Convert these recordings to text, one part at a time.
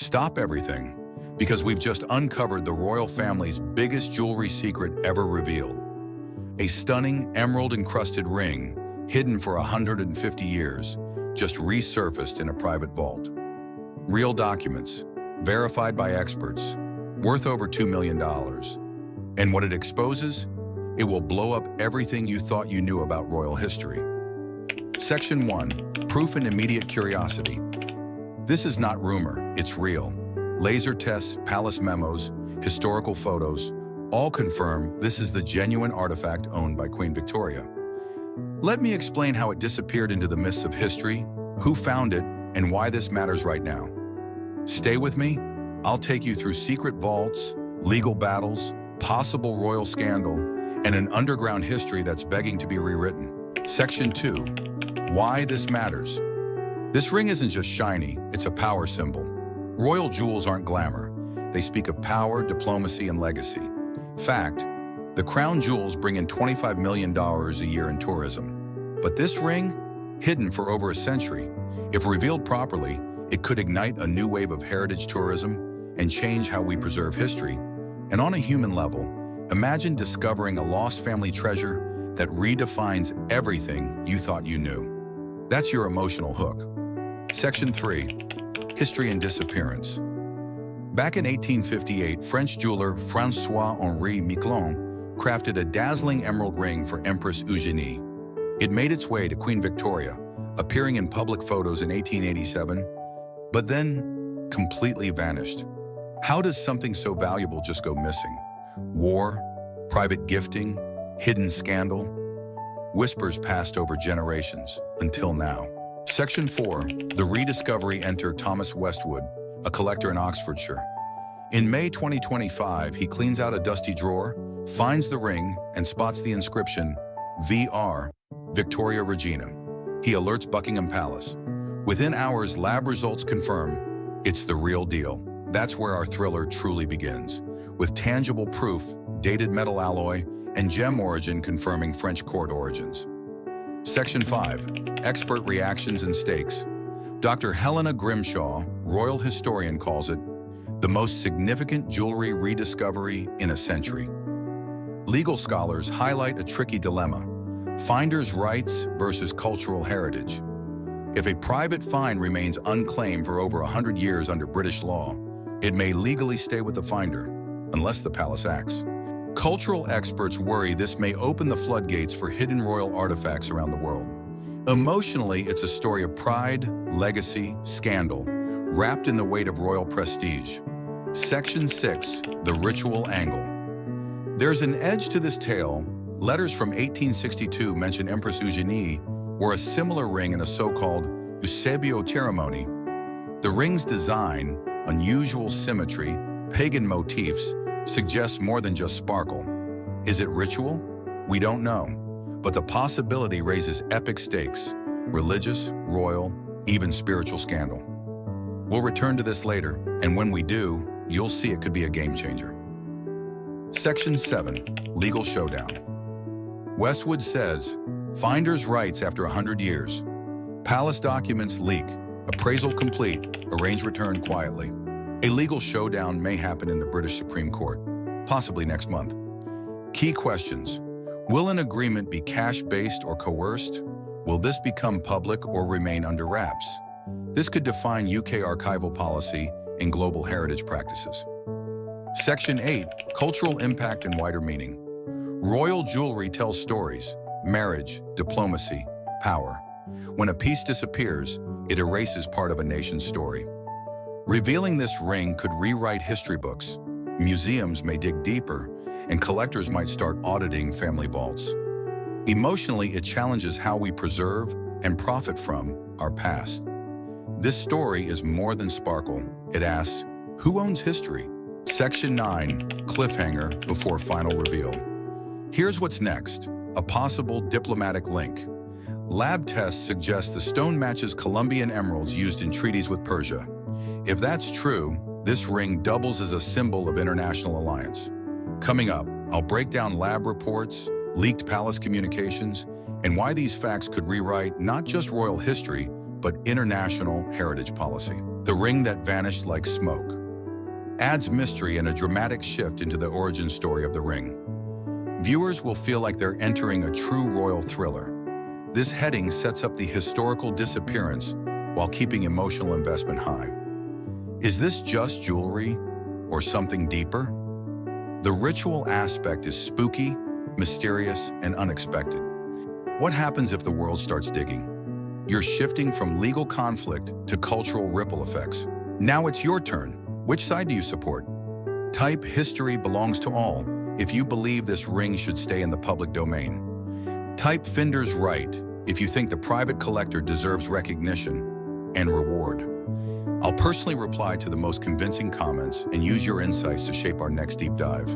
Stop everything, because we've just uncovered the royal family's biggest jewelry secret ever revealed. A stunning emerald-encrusted ring, hidden for 150 years, just resurfaced in a private vault. Real documents, verified by experts, worth over $2 million. And what it exposes? It will blow up everything you thought you knew about royal history. Section 1. Proof and immediate curiosity. This is not rumor, it's real. Laser tests, palace memos, historical photos, all confirm this is the genuine artifact owned by Queen Victoria. Let me explain how it disappeared into the mists of history, who found it, and why this matters right now. Stay with me. I'll take you through secret vaults, legal battles, possible royal scandal, and an underground history that's begging to be rewritten. Section 2. Why this matters. This ring isn't just shiny, it's a power symbol. Royal jewels aren't glamour. They speak of power, diplomacy, and legacy. Fact, the crown jewels bring in $25 million a year in tourism. But this ring, hidden for over a century, if revealed properly, it could ignite a new wave of heritage tourism and change how we preserve history. And on a human level, imagine discovering a lost family treasure that redefines everything you thought you knew. That's your emotional hook. Section 3. History and Disappearance. Back in 1858, French jeweler François-Henri Miquelon crafted a dazzling emerald ring for Empress Eugénie. It made its way to Queen Victoria, appearing in public photos in 1887, but then completely vanished. How does something so valuable just go missing? War, private gifting, hidden scandal? Whispers passed over generations, until now. Section 4. The Rediscovery. Enter Thomas Westwood, a collector in Oxfordshire. In May 2025, he cleans out a dusty drawer, finds the ring, and spots the inscription, VR, Victoria Regina. He alerts Buckingham Palace. Within hours, lab results confirm it's the real deal. That's where our thriller truly begins, with tangible proof, dated metal alloy, and gem origin confirming French court origins. Section 5. Expert Reactions and Stakes. Dr. Helena Grimshaw, royal historian, calls it the most significant jewelry rediscovery in a century. Legal scholars highlight a tricky dilemma: finder's rights versus cultural heritage. If a private find remains unclaimed for over 100 years under British law, it may legally stay with the finder, unless the palace acts. Cultural experts worry this may open the floodgates for hidden royal artifacts around the world. Emotionally, it's a story of pride, legacy, scandal, wrapped in the weight of royal prestige. Section 6. The Ritual Angle. There's an edge to this tale. Letters from 1862 mention Empress Eugénie wore a similar ring in a so-called Eusebio ceremony. The ring's design, unusual symmetry, pagan motifs, suggests more than just sparkle. Is it ritual? We don't know, but the possibility raises epic stakes: religious, royal, even spiritual scandal. We'll return to this later, and when we do, you'll see it could be a game changer. Section 7. Legal Showdown. Westwood says, finder's rights after 100 years. Palace documents leak, appraisal complete, arrange return quietly. A legal showdown may happen in the British Supreme Court, possibly next month. Key questions. Will an agreement be cash-based or coerced? Will this become public or remain under wraps? This could define UK archival policy and global heritage practices. Section 8. Cultural Impact and Wider Meaning. Royal jewelry tells stories: marriage, diplomacy, power. When a piece disappears, it erases part of a nation's story. Revealing this ring could rewrite history books. Museums may dig deeper, and collectors might start auditing family vaults. Emotionally, it challenges how we preserve and profit from our past. This story is more than sparkle. It asks, who owns history? Section 9. Cliffhanger before final reveal. Here's what's next: a possible diplomatic link. Lab tests suggest the stone matches Colombian emeralds used in treaties with Persia. If that's true, this ring doubles as a symbol of international alliance. Coming up, I'll break down lab reports, leaked palace communications, and why these facts could rewrite not just royal history, but international heritage policy. The ring that vanished like smoke adds mystery and a dramatic shift into the origin story of the ring. Viewers will feel like they're entering a true royal thriller. This heading sets up the historical disappearance while keeping emotional investment high. Is this just jewelry or something deeper? The ritual aspect is spooky, mysterious, and unexpected. What happens if the world starts digging? You're shifting from legal conflict to cultural ripple effects. Now it's your turn. Which side do you support? Type "History belongs to all" if you believe this ring should stay in the public domain. Type "Finder's right" if you think the private collector deserves recognition and reward. I'll personally reply to the most convincing comments and use your insights to shape our next deep dive.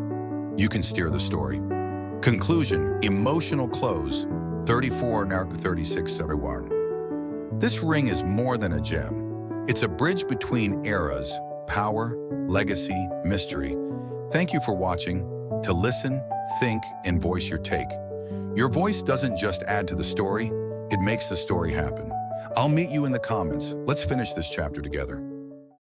You can steer the story. Conclusion, emotional close, 34 and 36 everyone. This ring is more than a gem. It's a bridge between eras, power, legacy, mystery. Thank you for watching. To listen, think, and voice your take. Your voice doesn't just add to the story, it makes the story happen. I'll meet you in the comments. Let's finish this chapter together.